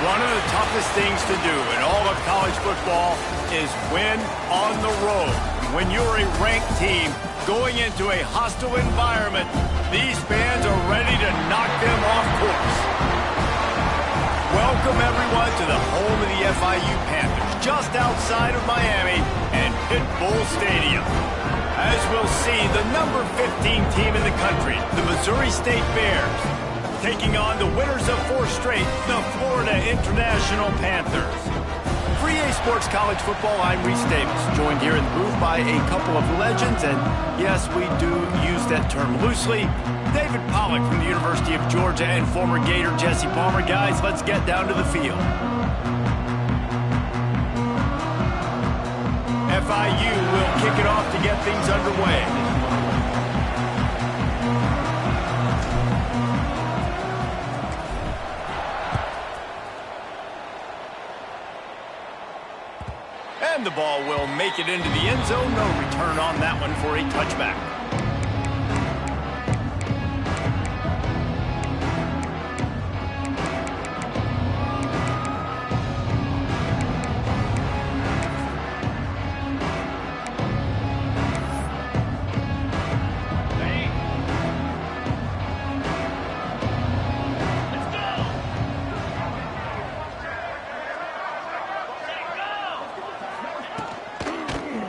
One of the toughest things to do in all of college football is win on the road. When you're a ranked team going into a hostile environment, these fans are ready to knock them off course. Welcome, everyone, to the home of the FIU Panthers, just outside of Miami and Pit Bull Stadium. As we'll see, the number 15 team in the country, the Missouri State Bears, taking on the winners of 4 straight, the Florida International Panthers. For EA Sports College Football, I'm Reese Davis, joined here in the booth by a couple of legends, and yes, we do use that term loosely. David Pollack from the University of Georgia and former Gator Jesse Palmer. Guys, let's get down to the field. FIU will kick it off to get things underway. And the ball will make it into the end zone. No return on that one for a touchback.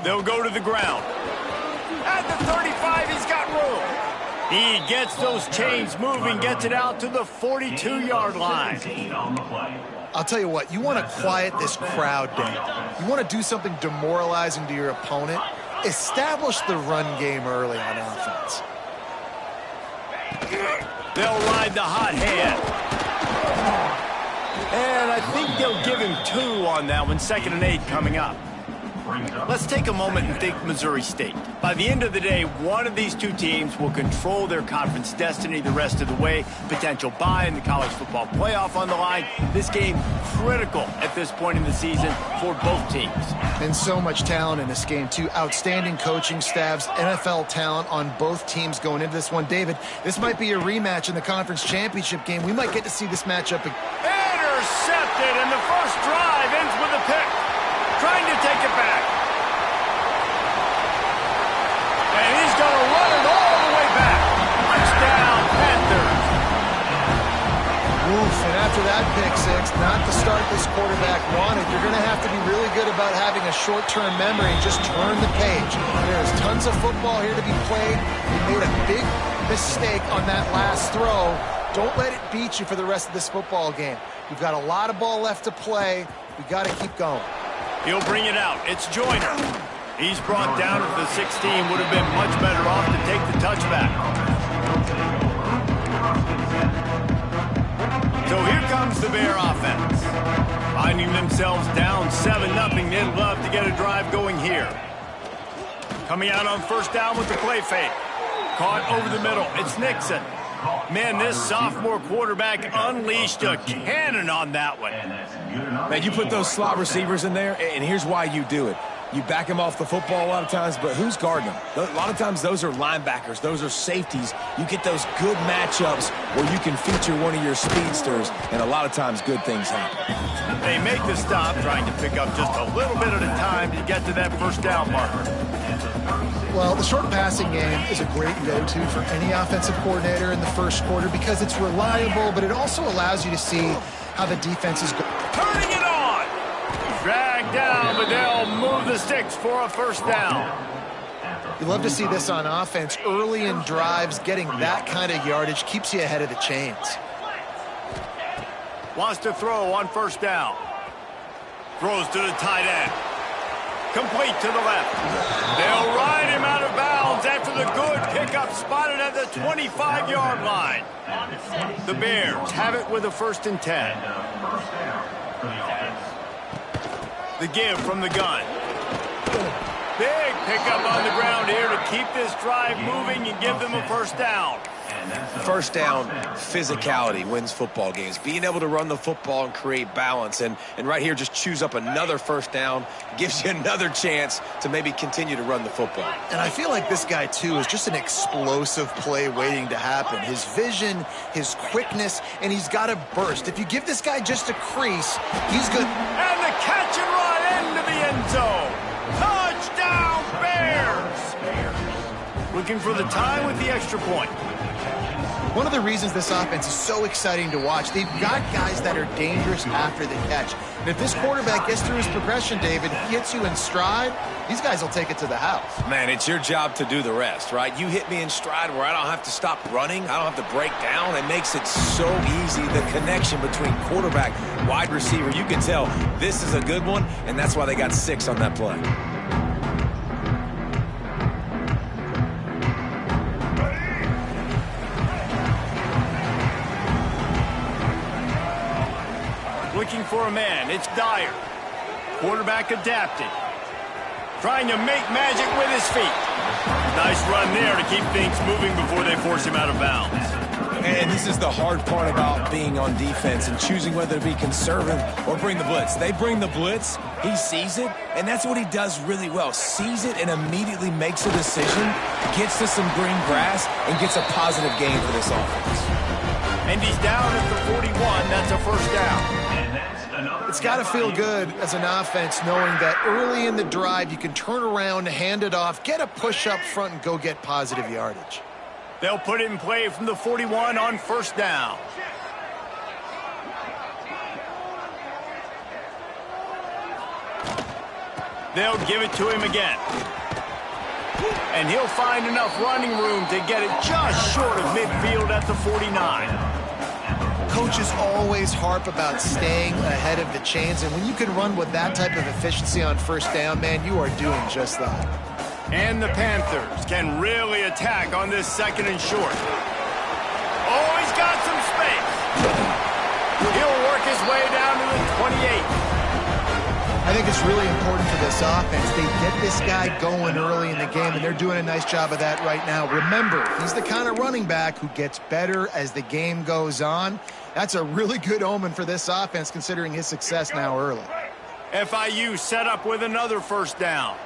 They'll go to the ground. At the 35, he's got room. He gets those chains moving, gets it out to the 42-yard line. I'll tell you what, you want to quiet this crowd down. You want to do something demoralizing to your opponent. Establish the run game early on offense. They'll ride the hot hand. And I think they'll give him 2 on that one, 2nd and 8 coming up. Let's take a moment and think Missouri State. By the end of the day, one of these two teams will control their conference destiny the rest of the way. Potential bye in the college football playoff on the line. This game critical at this point in the season for both teams. And so much talent in this game, too. Outstanding coaching staffs, NFL talent on both teams going into this one. David, this might be a rematch in the conference championship game. We might get to see this matchup again. Intercepted, and the first drive ends with a pick. Trying to take it back. And he's going to run it all the way back. Touchdown, Panthers. Oof, and after that pick six, not the start this quarterback wanted. You're going to have to be really good about having a short-term memory and just turn the page. There's tons of football here to be played. You made a big mistake on that last throw. Don't let it beat you for the rest of this football game. We've got a lot of ball left to play. We've got to keep going. He'll bring it out. It's Joyner. He's brought down at the 16. Would have been much better off to take the touchback. So here comes the Bear offense. Finding themselves down 7-0. They'd love to get a drive going here. Coming out on first down with the play fake. Caught over the middle. It's Nixon. Man, this sophomore quarterback unleashed a cannon on that one. Man, you put those slot receivers in there, and here's why you do it. You back them off the football a lot of times, but who's guarding them? A lot of times those are linebackers. Those are safeties. You get those good matchups where you can feature one of your speedsters, and a lot of times good things happen. They make the stop, trying to pick up just a little bit at a time to get to that first down marker. Well, the short passing game is a great go-to for any offensive coordinator in the first quarter because it's reliable, but it also allows you to see how the defense is going. Turning it on! Dragged down, but they'll move the sticks for a first down. You love to see this on offense. Early in drives, getting that kind of yardage keeps you ahead of the chains. Wants to throw on first down. Throws to the tight end. Complete to the left. They'll ride him out of bounds after the good pickup spotted at the 25-yard line. The Bears have it with a 1st and 10. The give from the gun. Big pickup on the ground here to keep this drive moving and give them a first down. First down, physicality wins football games. Being able to run the football and create balance. And right here, just choose up another first down, gives you another chance to maybe continue to run the football. And I feel like this guy, too, is just an explosive play waiting to happen. His vision, his quickness, and he's got a burst. If you give this guy just a crease, he's good. And the catch and run into the end zone. Touchdown, Bears! Looking for the tie with the extra point. One of the reasons this offense is so exciting to watch, they've got guys that are dangerous after the catch. And if this quarterback gets through his progression, David, he hits you in stride, these guys will take it to the house. Man, it's your job to do the rest, right? You hit me in stride where I don't have to stop running. I don't have to break down. It makes it so easy, the connection between quarterback, wide receiver. You can tell this is a good one, and that's why they got 6 on that play. Looking for a man, it's Dyer. Quarterback adapted. Trying to make magic with his feet. Nice run there to keep things moving before they force him out of bounds. And this is the hard part about being on defense and choosing whether to be conservative or bring the blitz. They bring the blitz, he sees it, and that's what he does really well. Sees it and immediately makes a decision, gets to some green grass, and gets a positive gain for this offense. And he's down at the 41. That's a first down. It's got to feel good as an offense knowing that early in the drive you can turn around, hand it off, get a push up front, and go get positive yardage. They'll put it in play from the 41 on first down. They'll give it to him again. And he'll find enough running room to get it just short of midfield at the 49. Coaches always harp about staying ahead of the chains, and when you can run with that type of efficiency on first down, man, you are doing just that. And the Panthers can really attack on this second and short. Oh, he's got some space. He'll work his way down to the 28. I think it's really important for this offense. They get this guy going early in the game, and they're doing a nice job of that right now. Remember, he's the kind of running back who gets better as the game goes on. That's a really good omen for this offense, considering his success now early. FIU set up with another first down.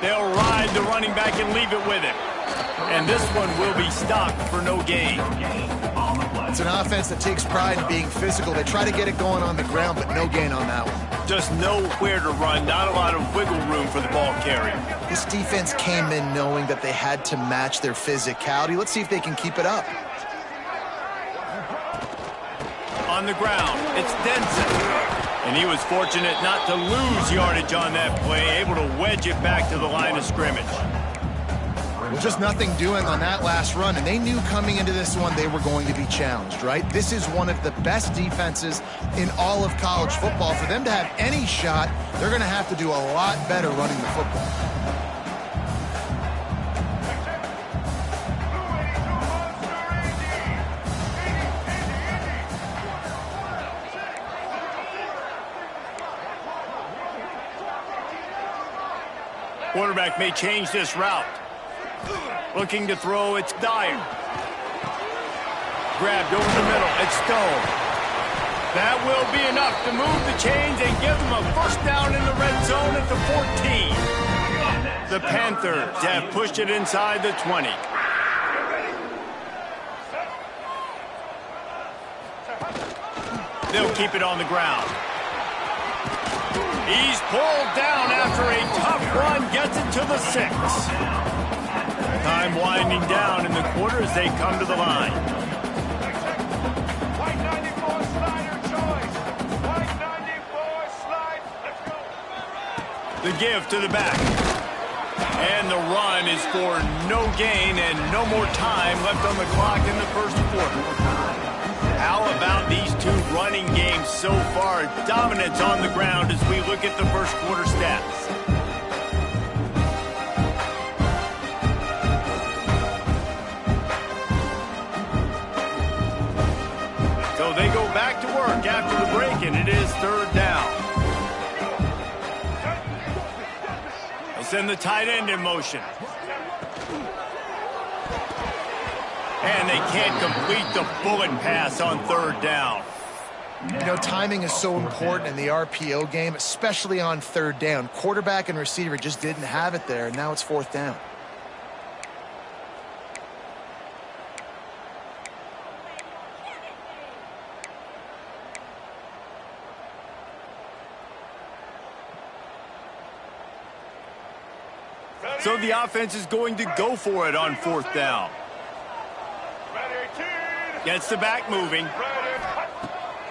They'll ride the running back and leave it with him. And this one will be stopped for no gain. It's an offense that takes pride in being physical. They try to get it going on the ground, but no gain on that one. Just nowhere to run, not a lot of wiggle room for the ball carrier. This defense came in knowing that they had to match their physicality. Let's see if they can keep it up. On the ground, it's Denson. And he was fortunate not to lose yardage on that play, able to wedge it back to the line of scrimmage. Well, just nothing doing on that last run, and they knew coming into this one they were going to be challenged, right? This is one of the best defenses in all of college football. For them to have any shot, they're going to have to do a lot better running the football. Quarterback may change this route. Looking to throw, it's Dyer. Grabbed over the middle, it's Stone. That will be enough to move the chains and give them a first down in the red zone at the 14. The Panthers have pushed it inside the 20. They'll keep it on the ground. He's pulled down after a tough run, gets it to the 6. Time winding down in the quarter as they come to the line. White 94 slider choice. White 94 slide. Let's go. The give to the back. And the run is for no gain and no more time left on the clock in the first quarter. How about these two running games so far? Dominance on the ground as we look at the first quarter stats. So they go back to work after the break, and it is third down. They'll send the tight end in motion. And they can't complete the bullet pass on third down. You know, timing is so important in the RPO game, especially on third down. Quarterback and receiver just didn't have it there, and now it's fourth down. So the offense is going to go for it on fourth down. Gets the back moving.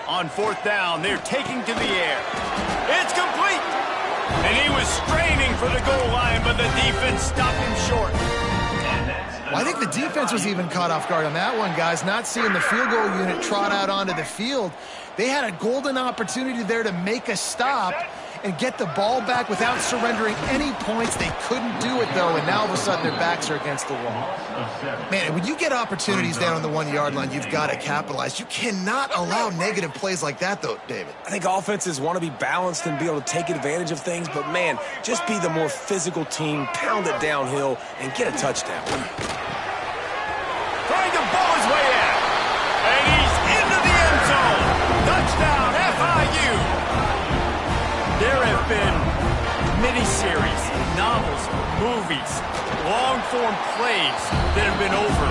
On fourth down, they're taking to the air. It's complete! And he was straining for the goal line, but the defense stopped him short. Well, I think the defense was even caught off guard on that one, guys. Not seeing the field goal unit trot out onto the field. They had a golden opportunity there to make a stop and get the ball back without surrendering any points. They couldn't do it, though, and now all of a sudden their backs are against the wall. Man, when you get opportunities down on the 1-yard line, you've got to capitalize. You cannot allow negative plays like that, though, David. I think offenses want to be balanced and be able to take advantage of things, but, man, just be the more physical team, pound it downhill, and get a touchdown. Trying to ball his way out. And he's into the end zone. Touchdown, FIU. There have been miniseries, novels, movies, long-form plays that have been over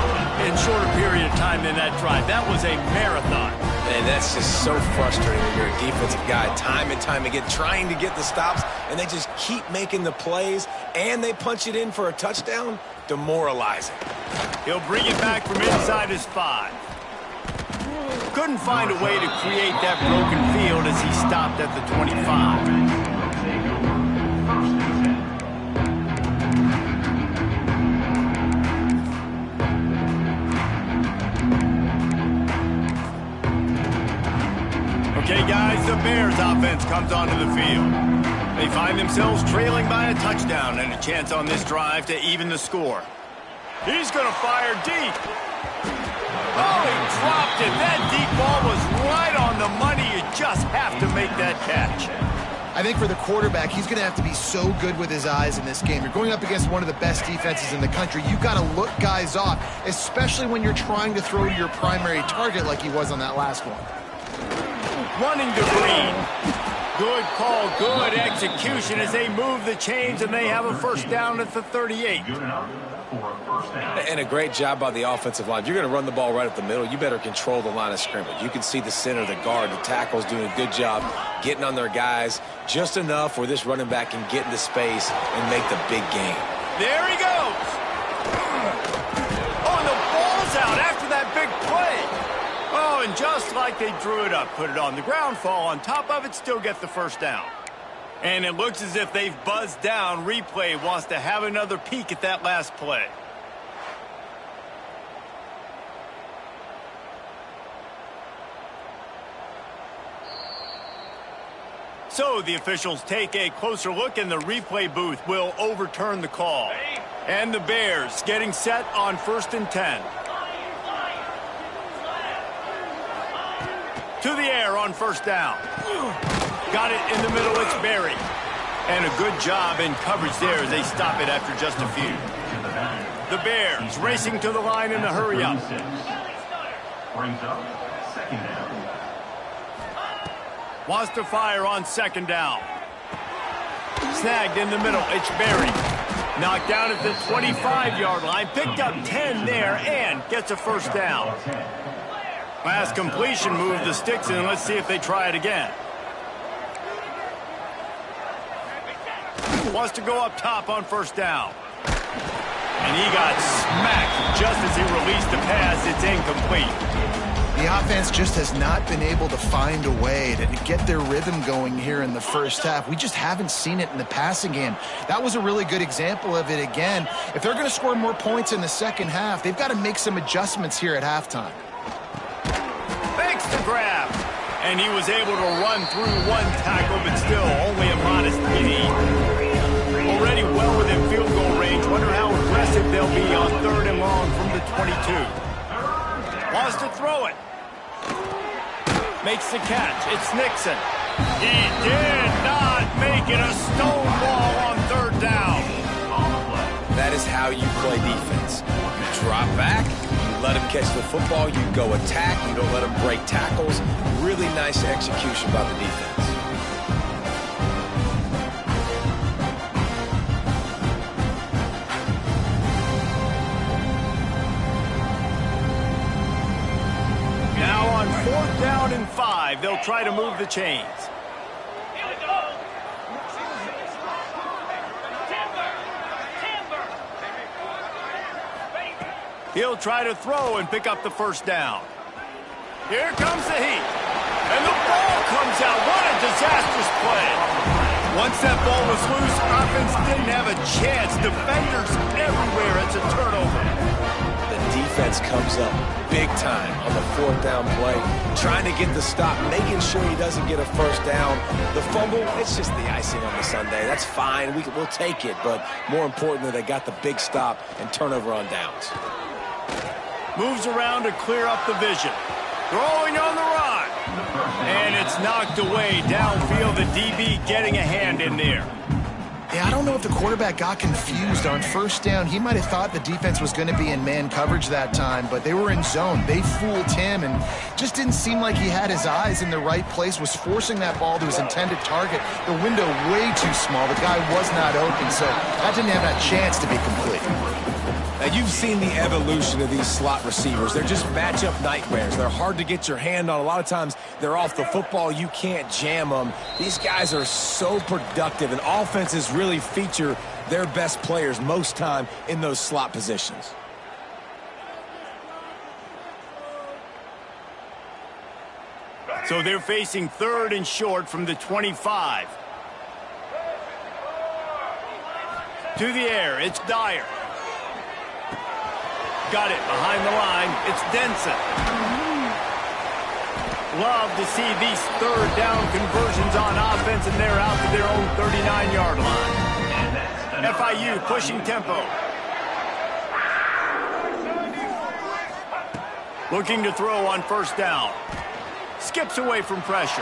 in shorter period of time than that drive. That was a marathon. And that's just so frustrating when you're a defensive guy, time and time again, trying to get the stops, and they just keep making the plays, and they punch it in for a touchdown. Demoralizing. He'll bring it back from inside his 5. Couldn't find a way to create that broken field as he stopped at the 25. Okay, guys, the Bears offense comes onto the field. They find themselves trailing by a touchdown and a chance on this drive to even the score. He's going to fire deep. Oh, he dropped it. That deep ball was right on the money. You just have to make that catch. I think for the quarterback, he's going to have to be so good with his eyes in this game. You're going up against one of the best defenses in the country. You've got to look guys off, especially when you're trying to throw to your primary target like he was on that last one. Running to Green. Good call, good execution as they move the chains and they have a first down at the 38. And a great job by the offensive line. If you're going to run the ball right up the middle, you better control the line of scrimmage. You can see the center, the guard, the tackle's doing a good job getting on their guys just enough where this running back can get into space and make the big game. There he goes. Oh, and the ball's out after that big play. Oh, and just like they drew it up, put it on the ground, fall on top of it, still get the first down. And it looks as if they've buzzed down. Replay wants to have another peek at that last play. So the officials take a closer look, and the replay booth will overturn the call. And the Bears getting set on 1st and 10. To the air on first down. Got it in the middle, it's Berry. And a good job in coverage there as they stop it after just a few. The Bears racing to the line in a hurry up. Wants to fire on 2nd down. Snagged in the middle, it's Berry. Knocked down at the 25-yard line, picked up 10 there and gets a first down. Last completion moved the sticks in. Let's see if they try it again. Wants to go up top on first down. And he got smacked just as he released the pass. It's incomplete. The offense just has not been able to find a way to get their rhythm going here in the first half. We just haven't seen it in the passing game. That was a really good example of it again. If they're going to score more points in the second half, they've got to make some adjustments here at halftime. To grab, and he was able to run through one tackle, but still only a modest gain. Already well within field goal range. Wonder how aggressive they'll be on 3rd and long from the 22. Wants to throw it. Makes the catch. It's Nixon. He did not make it. A stone wall on 3rd down. how you play defense. You drop back, you let them catch the football, you go attack, you don't let them break tackles. Really nice execution by the defense. Now on 4th down and 5, they'll try to move the chains. He'll try to throw and pick up the 1st down. Here comes the heat. And the ball comes out. What a disastrous play. Once that ball was loose, offense didn't have a chance. Defenders everywhere. It's a turnover. The defense comes up big time on the 4th down play, trying to get the stop, making sure he doesn't get a 1st down. The fumble, it's just the icing on the sundae. That's fine. We'll take it. But more importantly, they got the big stop and turnover on downs. Moves around to clear up the vision. Throwing on the run. And it's knocked away downfield. The DB getting a hand in there. Yeah, I don't know if the quarterback got confused on 1st down. He might have thought the defense was going to be in man coverage that time, but they were in zone. They fooled him and just didn't seem like he had his eyes in the right place, was forcing that ball to his intended target. The window way too small. The guy was not open, so that didn't have that chance to be complete. Now, you've seen the evolution of these slot receivers. They're just matchup nightmares. They're hard to get your hand on. A lot of times, they're off the football. You can't jam them. These guys are so productive, and offenses really feature their best players most time in those slot positions. So they're facing 3rd and short from the 25. To the air, it's Dyer. Got it behind the line. It's Denson. Love to see these 3rd down conversions on offense, and they're out to their own 39-yard line. FIU pushing tempo. Looking to throw on 1st down. Skips away from pressure.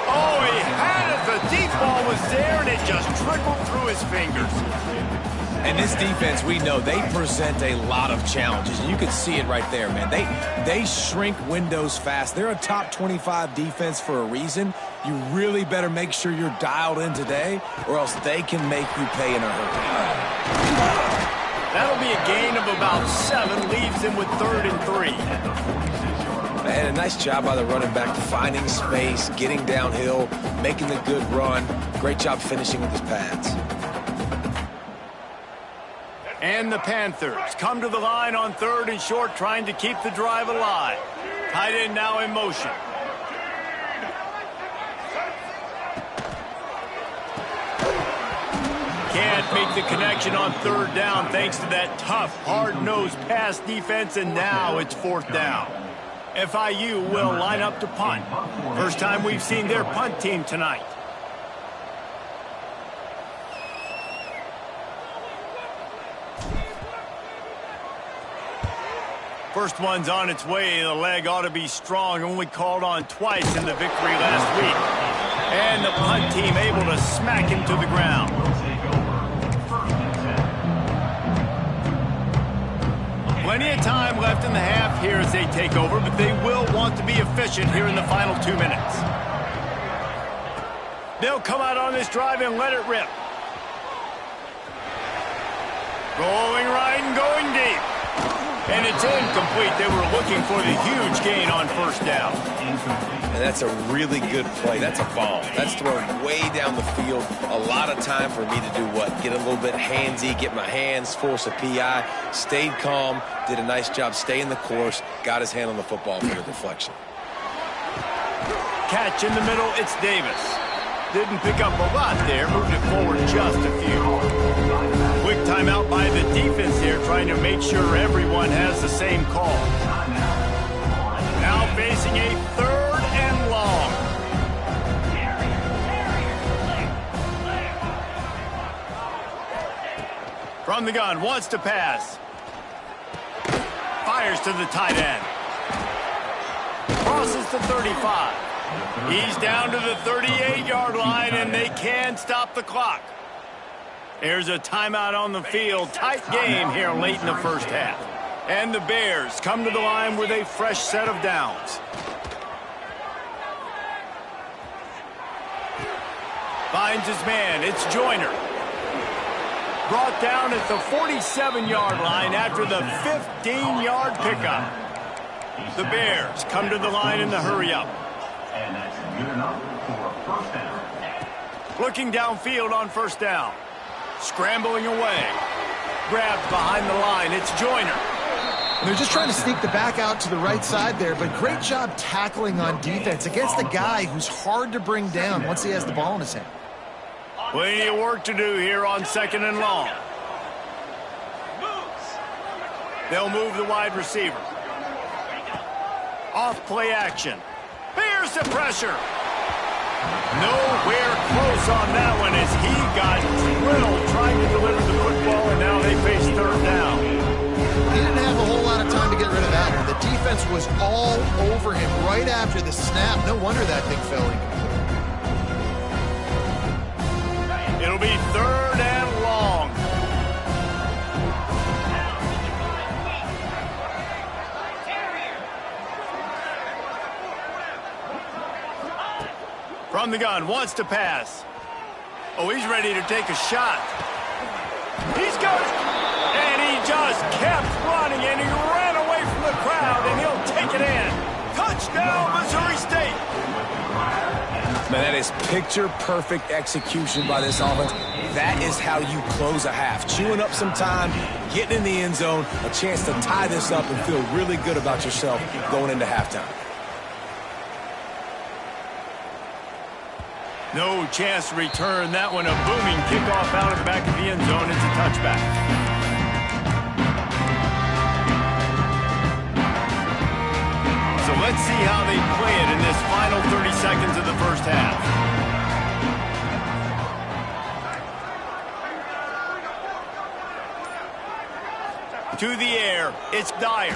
Oh, he had it. The deep ball was there, and it just trickled through his fingers. And this defense, we know, they present a lot of challenges. And you can see it right there, man. They shrink windows fast. They're a top 25 defense for a reason. You really better make sure you're dialed in today, or else they can make you pay in a hurry. That'll be a gain of about 7. Leaves him with 3rd and 3. Man, a nice job by the running back, finding space, getting downhill, making the good run. Great job finishing with his pads. And the Panthers come to the line on 3rd and short, trying to keep the drive alive. Tight end now in motion. Can't make the connection on 3rd down thanks to that tough, hard-nosed pass defense, and now it's 4th down. FIU will line up to punt. First time we've seen their punt team tonight. First one's on its way. The leg ought to be strong. Only called on twice in the victory last week. And the punt team able to smack him to the ground. Plenty of time left in the half here as they take over, but they will want to be efficient here in the final 2 minutes. They'll come out on this drive and let it rip. Going right and going deep. And it's incomplete. They were looking for the huge gain on 1st down. And that's a really good play. That's a bomb. That's thrown way down the field. A lot of time for me to do what? Get a little bit handsy, get my hands, force a PI. Stayed calm, did a nice job staying the course, got his hand on the football for the deflection. Catch in the middle, it's Davis. Didn't pick up a lot there, moved it forward just a few. Quick timeout by the defense here, trying to make sure everyone has the same call. Now facing a 3rd and long. From the gun, wants to pass. Fires to the tight end. Crosses to 35. He's down to the 38-yard line, and they can stop the clock. There's a timeout on the field. Tight game here late in the first half. And the Bears come to the line with a fresh set of downs. Finds his man. It's Joyner. Brought down at the 47-yard line after the 15-yard pickup. The Bears come to the line in the hurry-up. And that's good enough for a first down. Looking downfield on first down. Scrambling away. Grabbed behind the line. It's Joyner. They're just trying to sneak the back out to the right side there, but great job tackling on defense against the guy who's hard to bring down once he has the ball in his hand. Plenty of work to do here on 2nd and long. They'll move the wide receiver. Off play action. Bears the pressure. Nowhere close on that one as he got drilled trying to deliver the football, and now they face third down. He didn't have a whole lot of time to get rid of that one. The defense was all over him right after the snap. No wonder that thing fell incomplete. It'll be third and long. From the gun, wants to pass. Oh, he's ready to take a shot. He's got it. And he just kept running, and he ran away from the crowd, and he'll take it in. Touchdown, Missouri State. Man, that is picture-perfect execution by this offense. That is how you close a half. Chewing up some time, getting in the end zone, a chance to tie this up and feel really good about yourself going into halftime. No chance to return that one. A booming kickoff out of the back of the end zone. It's a touchback. So let's see how they play it in this final 30 seconds of the first half. To the air, it's Dyer.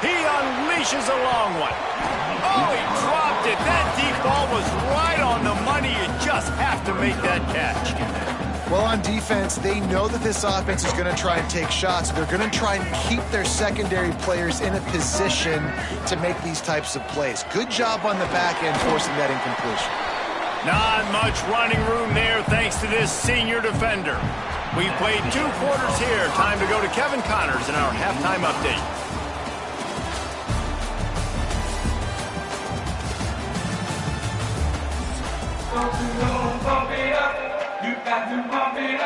He unleashes a long one. Oh, he dropped it. That deep ball was right on the money. You just have to make that catch. Well, on defense, they know that this offense is going to try and take shots. They're going to try and keep their secondary players in a position to make these types of plays. Good job on the back end forcing that incompletion. Not much running room there thanks to this senior defender. We've played 2 quarters here. Time to go to Kevin Connors in our halftime update.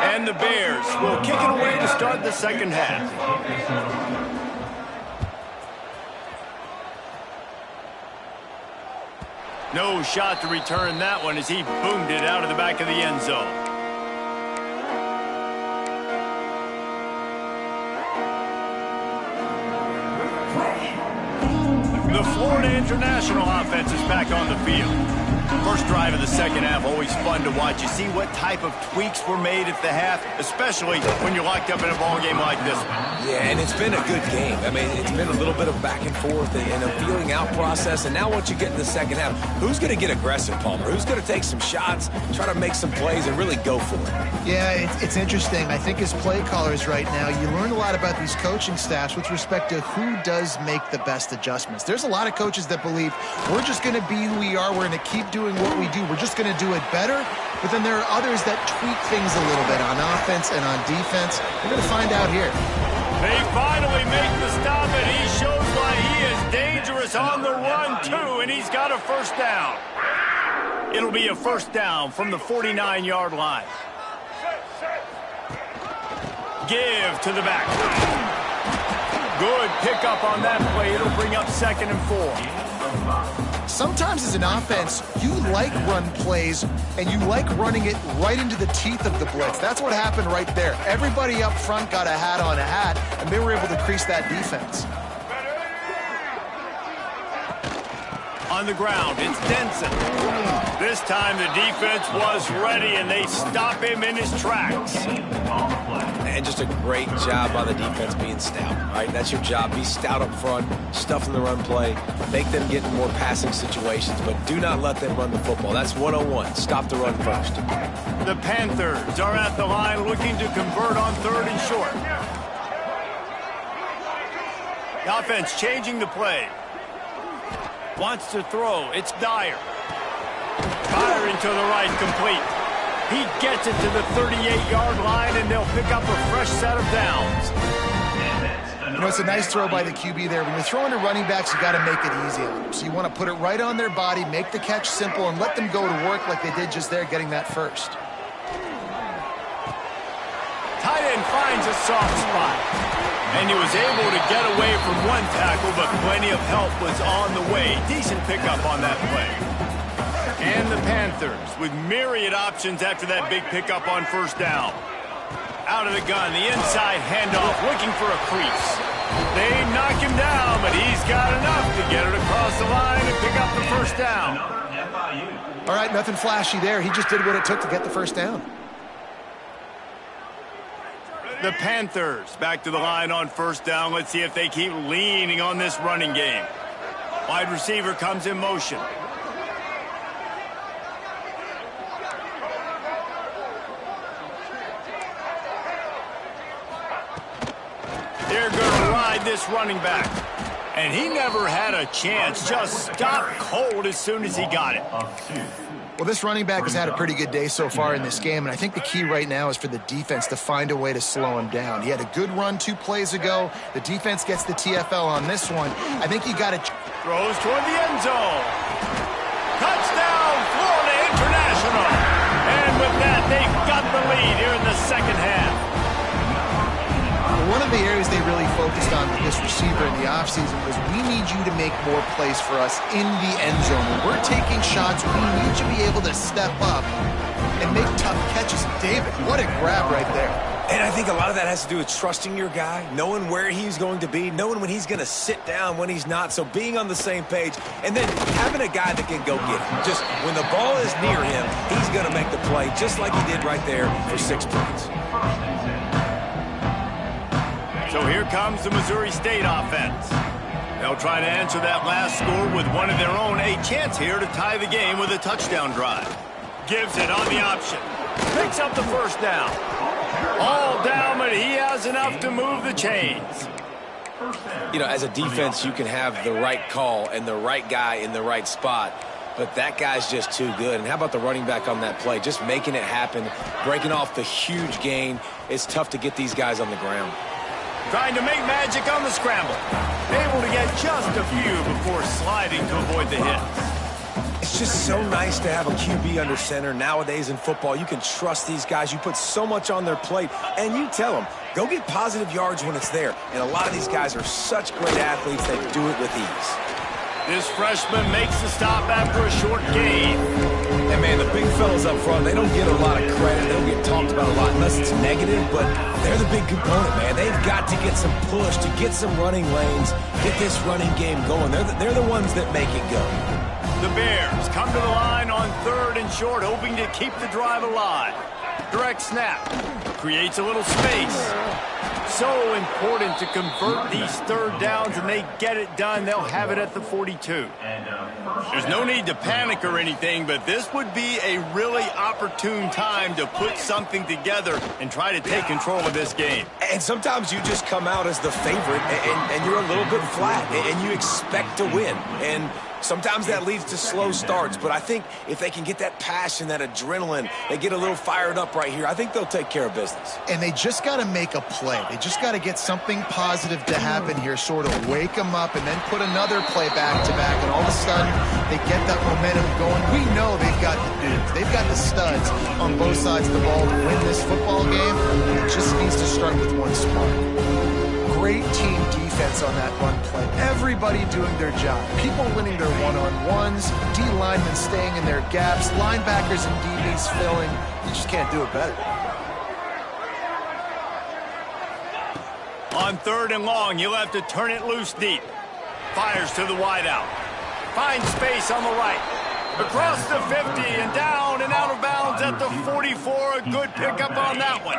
And the Bears will kick it away to start the second half. No shot to return that one as he boomed it out of the back of the end zone. The Florida International offense is back on the field. First drive of the second half, always fun to watch. You see what type of tweaks were made at the half, especially when you're locked up in a ball game like this one. Yeah, and it's been a good game. I mean, it's been a little bit of back and forth and a feeling out process. And now once you get in the second half, who's going to get aggressive, Palmer? Who's going to take some shots, try to make some plays, and really go for it? Yeah, it's interesting. I think as play callers right now, you learn a lot about these coaching staffs with respect to who does make the best adjustments. There's a lot of coaches that believe we're just going to be who we are. We're going to keep doing what we do. We're just going to do it better. But then there are others that tweak things a little bit on offense and on defense. We're going to find out here. They finally make the stop, and he shows why he is dangerous on the run, too, and he's got a first down. It'll be a first down from the 49-yard line. Give to the back. Good pickup on that play. It'll bring up 2nd and 4. Sometimes as an offense, you like run plays, and you like running it right into the teeth of the blitz. That's what happened right there. Everybody up front got a hat on a hat, and they were able to crease that defense. On the ground, it's Denson. This time the defense was ready, and they stop him in his tracks. And just a great job by the defense being stout. All right, that's your job. Be stout up front, stuffing the run play, make them get in more passing situations, but do not let them run the football. That's 101. Stop the run first. The Panthers are at the line looking to convert on 3rd and short. The offense changing the play. Wants to throw. It's Dyer. Firing to the right, complete. He gets it to the 38-yard line, and they'll pick up a fresh set of downs. You know, it's a nice throw by the QB there. When you're throwing to running backs, you got to make it easy on them. So you want to put it right on their body, make the catch simple, and let them go to work like they did just there, getting that first. Tight end finds a soft spot. And he was able to get away from one tackle, but plenty of help was on the way. Decent pickup on that play. And the Panthers with myriad options after that big pickup on 1st down. Out of the gun, the inside handoff, looking for a crease. They knock him down, but he's got enough to get it across the line and pick up the 1st down. All right, nothing flashy there. He just did what it took to get the 1st down. The Panthers back to the line on 1st down. Let's see if they keep leaning on this running game. Wide receiver comes in motion. They're going to ride this running back. And he never had a chance. Just stopped cold as soon as he got it. Well, this running back has had a pretty good day so far in this game, and I think the key right now is for the defense to find a way to slow him down. He had a good run 2 plays ago. The defense gets the TFL on this one. I think you got to... Throws toward the end zone. Touchdown, Florida International. And with that, they've got the lead here in the 2nd half. One of the areas they really focused on with this receiver in the offseason was we need you to make more plays for us in the end zone. When we're taking shots, we need you to be able to step up and make tough catches. David, what a grab right there. And I think a lot of that has to do with trusting your guy, knowing where he's going to be, knowing when he's going to sit down, when he's not. So being on the same page, and then having a guy that can go get it. Just when the ball is near him, he's going to make the play, just like he did right there for 6 points. So here comes the Missouri State offense. They'll try to answer that last score with one of their own. A chance here to tie the game with a touchdown drive. Gives it on the option. Picks up the 1st down. All down, but he has enough to move the chains. You know, as a defense, you can have the right call and the right guy in the right spot, but that guy's just too good. And how about the running back on that play? Just making it happen, breaking off the huge gain. It's tough to get these guys on the ground. Trying to make magic on the scramble. Able to get just a few before sliding to avoid the hits. It's just so nice to have a QB under center. Nowadays in football, you can trust these guys. You put so much on their plate, and you tell them, go get positive yards when it's there. And a lot of these guys are such great athletes, they do it with ease. This freshman makes the stop after a short gain. And, man, the big fellas up front, they don't get a lot of credit. They don't get talked about a lot unless it's negative, but they're the big component, man. They've got to get some push, to get some running lanes, get this running game going. They're the ones that make it go. The Bears come to the line on 3rd and short, hoping to keep the drive alive. Direct snap. Creates a little space. So important to convert these 3rd downs, and they get it done. They'll have it at the 42. There's no need to panic or anything, but this would be a really opportune time to put something together and try to take control of this game. And sometimes you just come out as the favorite, and you're a little bit flat, and you expect to win. And sometimes that leads to slow starts, but I think if they can get that passion, that adrenaline, they get a little fired up right here, I think they'll take care of business. And they just got to make a play. They just got to get something positive to happen here, sort of wake them up, and then put another play back-to-back, and all of a sudden they get that momentum going. We know they've got the dudes. They've got the studs on both sides of the ball to win this football game. It just needs to start with one spark. Great team defense on that run play. Everybody doing their job. People winning their one-on-ones, D linemen staying in their gaps, linebackers and DBs filling. You just can't do it better. On 3rd and long, you'll have to turn it loose deep. Fires to the wideout. Finds space on the right. Across the 50 and down and out of bounds at the 44. A good pickup on that one.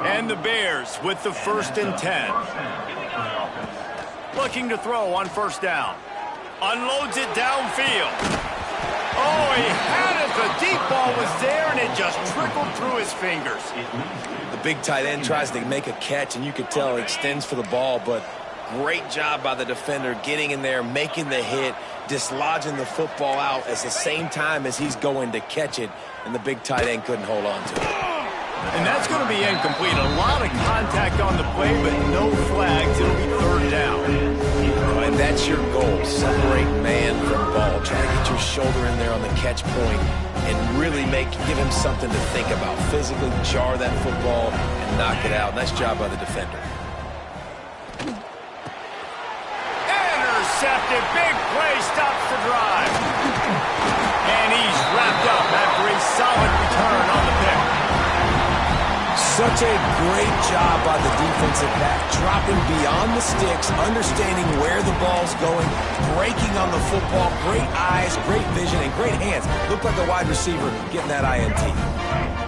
And the Bears with the 1st and 10. Looking to throw on 1st down. Unloads it downfield. Oh, he had it. The deep ball was there, and it just trickled through his fingers. The big tight end tries to make a catch, and you could tell it extends for the ball, but great job by the defender getting in there, making the hit, dislodging the football out at the same time as he's going to catch it, and the big tight end couldn't hold on to it. And that's going to be incomplete. A lot of contact on the play, but no flags. It'll be 3rd down. And that's your goal. Separate man from ball. Try to get your shoulder in there on the catch point and really give him something to think about. Physically jar that football and knock it out. Nice job by the defender. Intercepted. Big play. Stops the drive. And he's wrapped up after a solid return on the pick. Such a great job by the defensive back, dropping beyond the sticks, understanding where the ball's going, breaking on the football, great eyes, great vision, and great hands. Looked like a wide receiver getting that INT.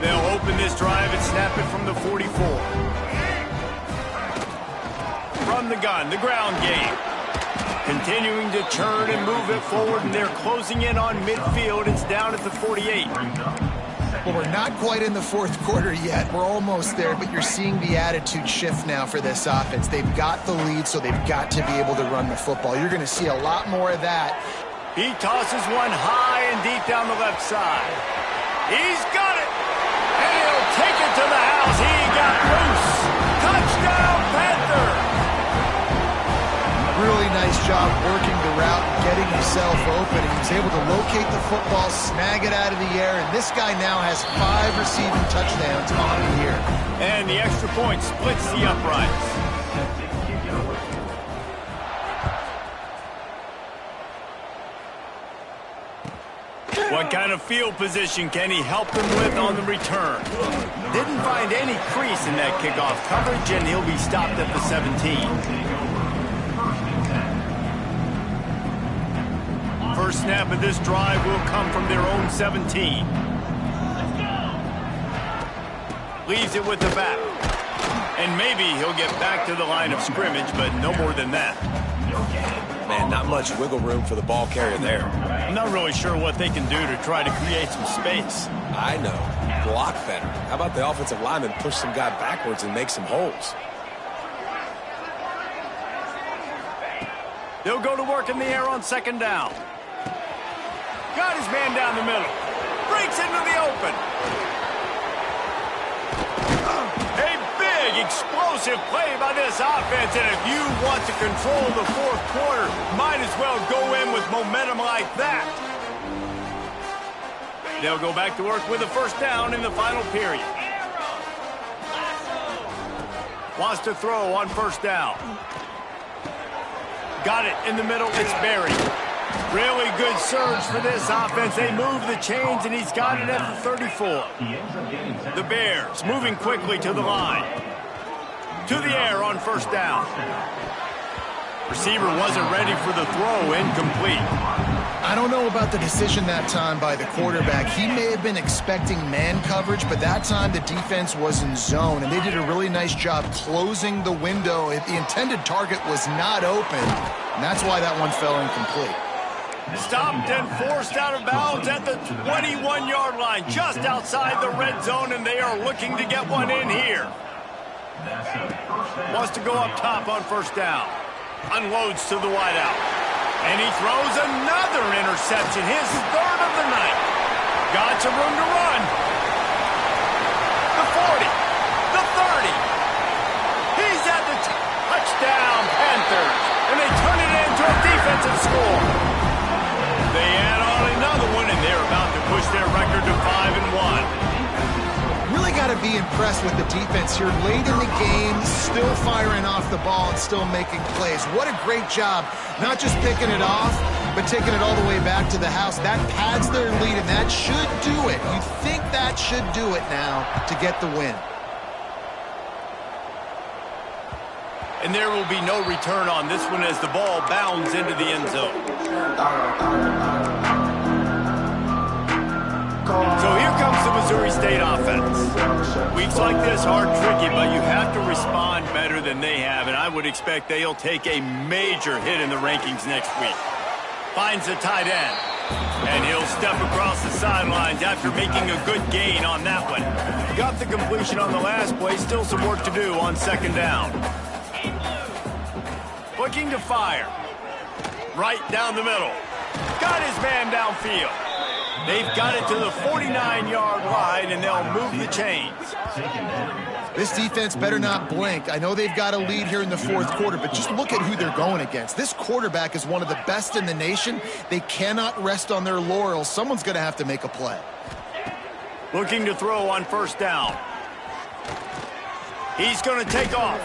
They'll open this drive and snap it from the 44. From the gun, the ground game. Continuing to churn and move it forward, and they're closing in on midfield. It's down at the 48. Well, we're not quite in the 4th quarter yet. We're almost there, but you're seeing the attitude shift now for this offense. They've got the lead, so they've got to be able to run the football. You're going to see a lot more of that. He tosses one high and deep down the left side. He's got it! And he'll take it to the house. He got loose. Touchdown, Panther! Really nice job working the route and getting himself open. He was able to locate the football, snag it out of the air, and this guy now has 5 receiving touchdowns on the year. And the extra point splits the uprights. What kind of field position can he help them with on the return? Didn't find any crease in that kickoff coverage, and he'll be stopped at the 17. First snap of this drive will come from their own 17. Leaves it with the back. And maybe he'll get back to the line of scrimmage, but no more than that. Man, not much wiggle room for the ball carrier there. I'm not really sure what they can do to try to create some space. I know. Block better. How about the offensive lineman push some guy backwards and make some holes? They'll go to work in the air on 2nd down. Got his man down the middle. Breaks into the open. A big, explosive play by this offense. And if you want to control the 4th quarter, might as well go in with momentum like that. They'll go back to work with a 1st down in the final period. Wants to throw on 1st down. Got it in the middle. It's Barry. Really good surge for this offense. They move the chains, and he's got it at the 34. The Bears moving quickly to the line. To the air on 1st down. Receiver wasn't ready for the throw. Incomplete. I don't know about the decision that time by the quarterback. He may have been expecting man coverage, but that time the defense was in zone, and they did a really nice job closing the window. The intended target was not open, and that's why that one fell incomplete. Stopped and forced out of bounds at the 21-yard line, just outside the red zone, and they are looking to get one in here. Wants to go up top on 1st down. Unloads to the wideout. And he throws another interception, his 3rd of the night. Got some room to run. The 40, the 30. He's at the touchdown, Panthers. And they turn it into a defensive score. They add on another one, and they're about to push their record to 5-1. Really got to be impressed with the defense here. Late in the game, still firing off the ball and still making plays. What a great job. Not just picking it off, but taking it all the way back to the house. That pads their lead, and that should do it. You think that should do it now to get the win. And there will be no return on this one as the ball bounds into the end zone. So here comes the Missouri State offense. Weeks like this are tricky, but you have to respond better than they have, and I would expect they'll take a major hit in the rankings next week. Finds the tight end, and he'll step across the sidelines after making a good gain on that one. Got the completion on the last play, still some work to do on second down. Looking to fire. Right down the middle. Got his man downfield. They've got it to the 49-yard line, and they'll move the chains. This defense better not blink. I know they've got a lead here in the fourth quarter, but just look at who they're going against. This quarterback is one of the best in the nation. They cannot rest on their laurels. Someone's going to have to make a play. Looking to throw on first down. He's going to take off.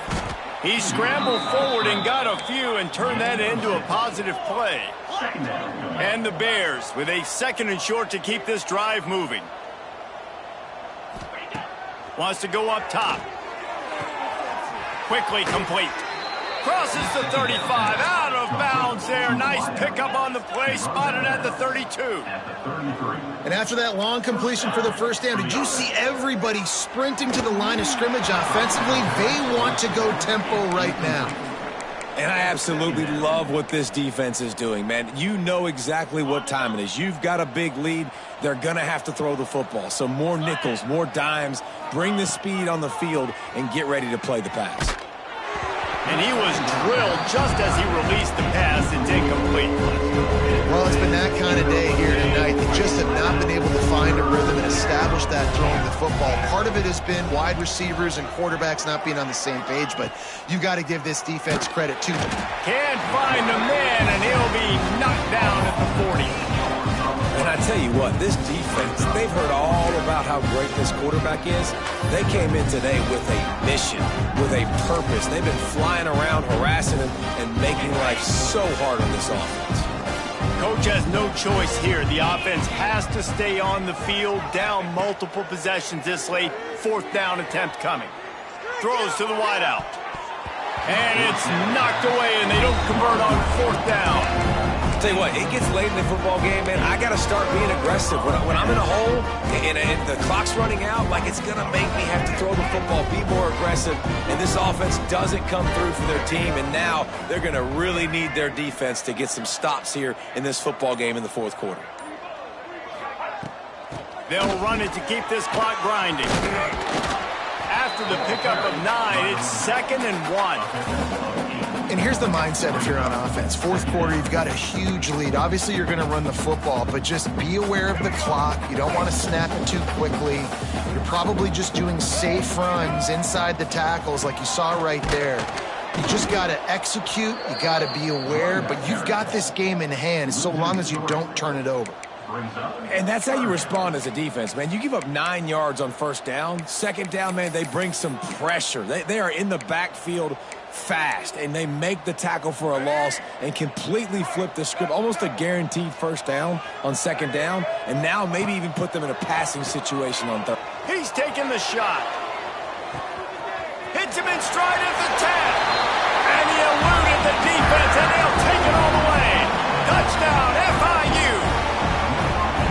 He scrambled forward and got a few and turned that into a positive play. And the Bears with a second and short to keep this drive moving. Wants to go up top. Quickly complete. Crosses the 35. Out of bounds there. Nice pickup on the play. Spotted at the 32. And after that long completion for the first down, did you see everybody sprinting to the line of scrimmage offensively? They want to go tempo right now. And I absolutely love what this defense is doing, man. You know exactly what time it is. You've got a big lead. They're going to have to throw the football. So more nickels, more dimes, bring the speed on the field, and get ready to play the pass. And he was drilled just as he released the pass. It's incomplete. Well, it's been that kind of day here tonight. They just have not been able to find a rhythm and establish that throwing the football. Part of it has been wide receivers and quarterbacks not being on the same page, but you got to give this defense credit too. Can't find the man, and he'll be knocked down at the 40. And I tell you what, this defense, they've heard all about how great this quarterback is. They came in today with a mission, with a purpose. They've been flying around, harassing him, and making life so hard on this offense. Coach has no choice here. The offense has to stay on the field, down multiple possessions this late. Fourth down attempt coming. Throws to the wideout. And it's knocked away, and they don't convert on fourth down. Tell you what, it gets late in the football game, man. I got to start being aggressive. When I'm in a hole and the clock's running out, like it's going to make me have to throw the football, be more aggressive. And this offense doesn't come through for their team, and now they're going to really need their defense to get some stops here in this football game in the fourth quarter. They'll run it to keep this clock grinding. After the pickup of 9, it's 2nd and 1. And here's the mindset if you're on offense. Fourth quarter, you've got a huge lead. Obviously, you're going to run the football, but just be aware of the clock. You don't want to snap it too quickly. You're probably just doing safe runs inside the tackles like you saw right there. You just got to execute. You got to be aware, but you've got this game in hand so long as you don't turn it over. And that's how you respond as a defense, man. You give up 9 yards on first down. Second down, man, they bring some pressure. They are in the backfield fast, and they make the tackle for a loss and completely flip the script. Almost a guaranteed first down on second down, and now maybe even put them in a passing situation on third. He's taking the shot. Hits him in stride at the 10. And he eluded the defense, and they'll take it all the way. Touchdown, FIU.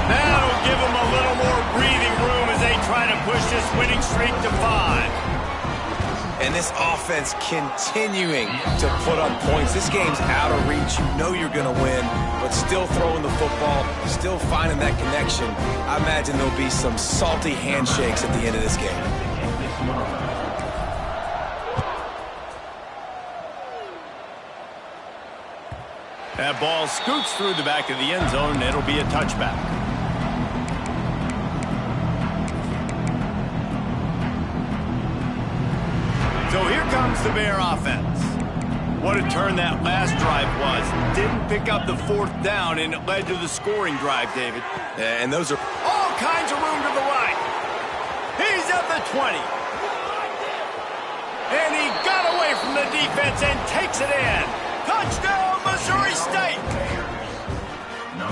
That'll give them a little more breathing room as they try to push this winning streak to 5. And this offense continuing to put up points. This game's out of reach. You know you're going to win, but still throwing the football, still finding that connection. I imagine there'll be some salty handshakes at the end of this game. That ball scoots through the back of the end zone, and it'll be a touchback. So here comes the Bear offense. What a turn that last drive was. Didn't pick up the fourth down, and it led to the scoring drive, David. Yeah, and those are all kinds of room to the right. He's at the 20. And he got away from the defense and takes it in. Touchdown, Missouri State.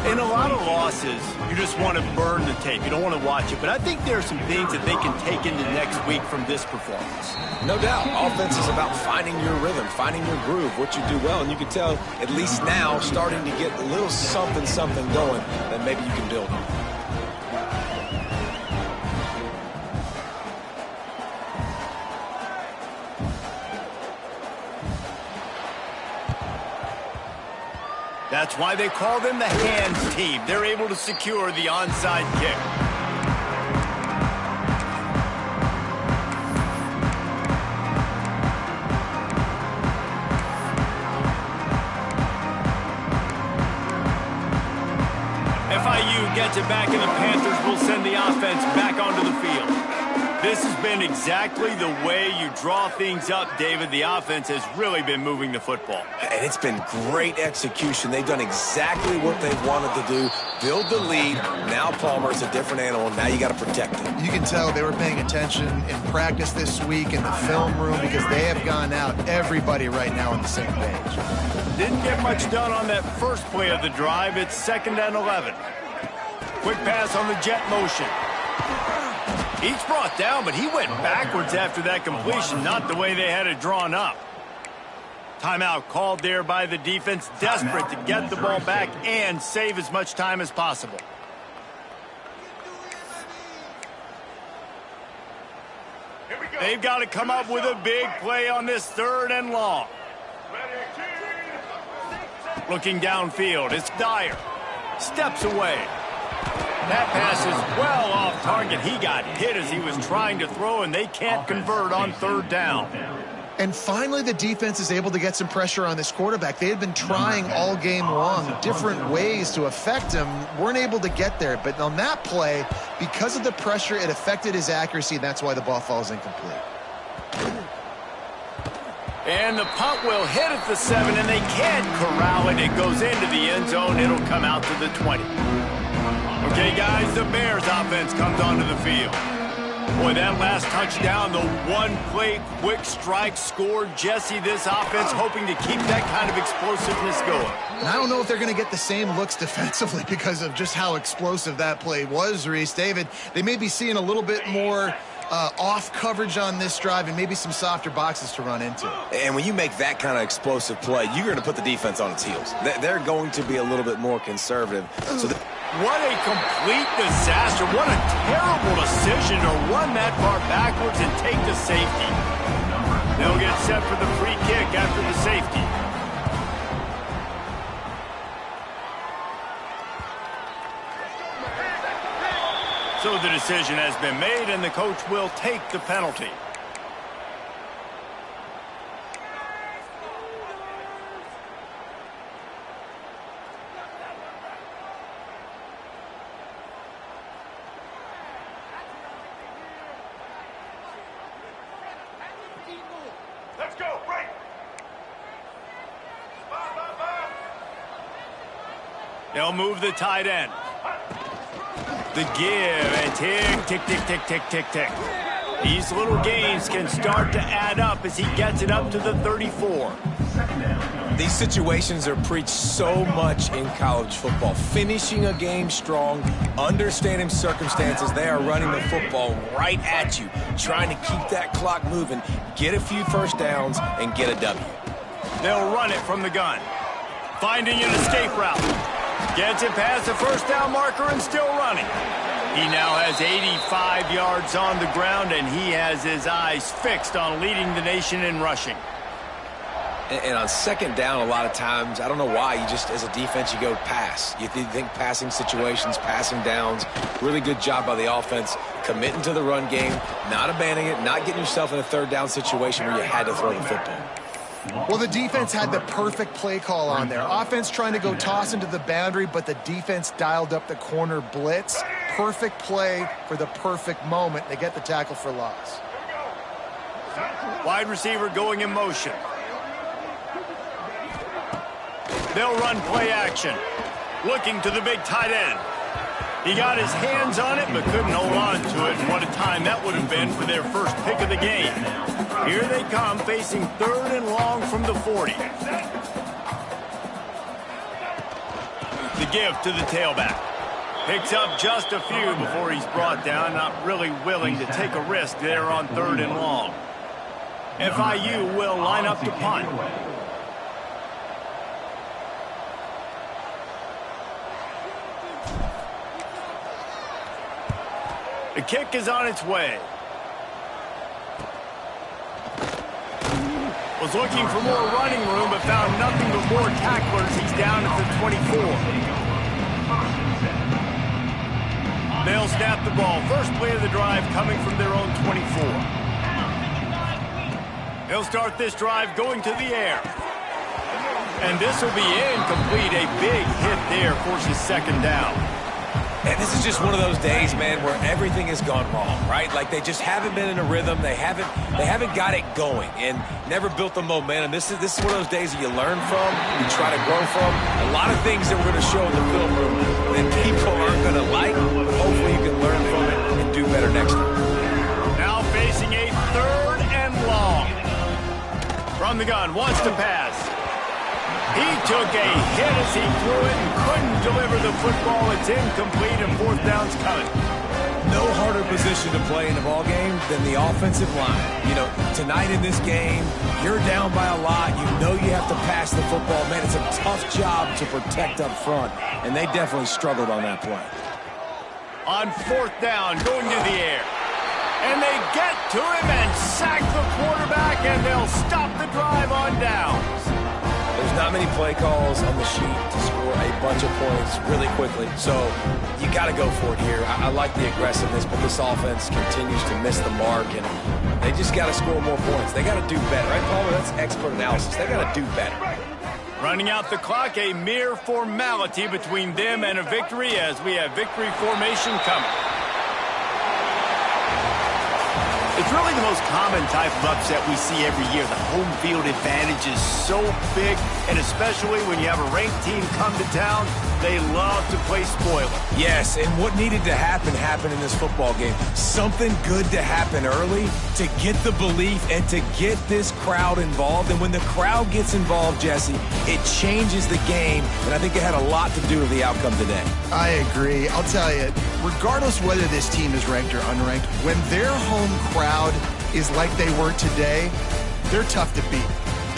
In a lot of losses, you just want to burn the tape. You don't want to watch it. But I think there are some things that they can take into next week from this performance. No doubt. Offense is about finding your rhythm, finding your groove, what you do well. And you can tell, at least now, starting to get a little something going that maybe you can build on. That's why they call them the hands team. They're able to secure the onside kick. FIU gets it back, and the Panthers will send the offense back onto the field. This has been exactly the way you draw things up, David. The offense has really been moving the football. And it's been great execution. They've done exactly what they wanted to do. Build the lead. Now Palmer is a different animal. Now you got to protect him. You can tell they were paying attention in practice this week in the film room because they have gone out, everybody right now on the same page. Didn't get much done on that first play of the drive. It's 2nd and 11. Quick pass on the jet motion. He's brought down, but he went backwards after that completion, not the way they had it drawn up. Timeout called there by the defense, desperate to get the ball back and save as much time as possible. They've got to come up with a big play on this 3rd and long. Looking downfield, it's Dyer. Steps away. That pass is well off target. He got hit as he was trying to throw, and they can't convert on 3rd down. And finally, the defense is able to get some pressure on this quarterback. They had been trying all game long different ways to affect him, weren't able to get there. But on that play, because of the pressure, it affected his accuracy. That's why the ball falls incomplete. And the punt will hit at the 7, and they can't corral it. It goes into the end zone. It'll come out to the 20. Okay, guys, the Bears offense comes onto the field. Boy, that last touchdown, the one-play quick strike scored. Jesse, this offense hoping to keep that kind of explosiveness going. And I don't know if they're going to get the same looks defensively because of just how explosive that play was, Reese. David, they may be seeing a little bit more off coverage on this drive and maybe some softer boxes to run into. And when you make that kind of explosive play, you're going to put the defense on its heels. They're going to be a little bit more conservative. So what a complete disaster. What a terrible decision to run that far backwards and take the safety. They'll get set for the free kick after the safety. So the decision has been made, and the coach will take the penalty. Let's go, break. They'll move the tight end. The give, and tick, tick, tick, tick, tick, tick, tick. These little gains can start to add up as he gets it up to the 34. These situations are preached so much in college football. Finishing a game strong, understanding circumstances. They are running the football right at you, trying to keep that clock moving, get a few first downs, and get a W. They'll run it from the gun. Finding an escape route. Gets it past the first down marker and still running. He now has 85 yards on the ground, and he has his eyes fixed on leading the nation in rushing. And on 2nd down, a lot of times, I don't know why, you just, as a defense, you go pass. You think passing situations, passing downs. Really good job by the offense, committing to the run game, not abandoning it, not getting yourself in a 3rd down situation where you had to throw the football. Well, the defense had the perfect play call on there. Offense trying to go toss into the boundary, but the defense dialed up the corner blitz. Perfect play for the perfect moment. They get the tackle for loss. Wide receiver going in motion. They'll run play action. Looking to the big tight end. He got his hands on it, but couldn't hold on to it. And what a time that would have been for their first pick of the game. Here they come, facing 3rd and long from the 40. The give to the tailback. Picks up just a few before he's brought down, not really willing to take a risk there on 3rd and long. FIU will line up to punt. The kick is on its way. Was looking for more running room, but found nothing but more tacklers. He's down at the 24. They'll snap the ball. First play of the drive coming from their own 24. They'll start this drive going to the air. And this will be incomplete. A big hit there forces 2nd down. And this is just one of those days, man, where everything has gone wrong, right? Like they just haven't been in a rhythm. They haven't got it going and never built the momentum. This is one of those days that you learn from, you try to grow from. A lot of things that we're going to show in the film room that people aren't going to like, but hopefully you can learn from it and do better next time. Now facing a 3rd and long. From the gun, wants to pass. He took a hit as he threw it and couldn't deliver the football. It's incomplete and 4th down's coming. No harder position to play in a ball game than the offensive line. You know, tonight in this game, you're down by a lot. You know you have to pass the football. Man, it's a tough job to protect up front, and they definitely struggled on that play. On 4th down, going to the air. And they get to him and sack the quarterback, and they'll stop the drive on downs. There's not many play calls on the sheet to score a bunch of points really quickly, so you got to go for it here. I like the aggressiveness, but this offense continues to miss the mark, and they just got to score more points. They got to do better, right, Palmer? That's expert analysis. They got to do better. Running out the clock, a mere formality between them and a victory as we have victory formation coming. It's really the most common type of upset we see every year. The home field advantage is so big, and especially when you have a ranked team come to town, they love to play spoiler. Yes, and what needed to happen happened in this football game. Something good to happen early to get the belief and to get this crowd involved. And when the crowd gets involved, Jesse, it changes the game, and I think it had a lot to do with the outcome today. I agree. I'll tell you, regardless whether this team is ranked or unranked, when their home crowd is like they were today, they're tough to beat,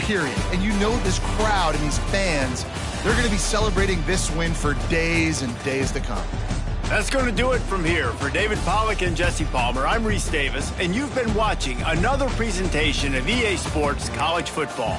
period. And you know this crowd and these fans, they're going to be celebrating this win for days and days to come. That's going to do it from here. For David Pollack and Jesse Palmer, I'm Reese Davis, and you've been watching another presentation of EA Sports College Football.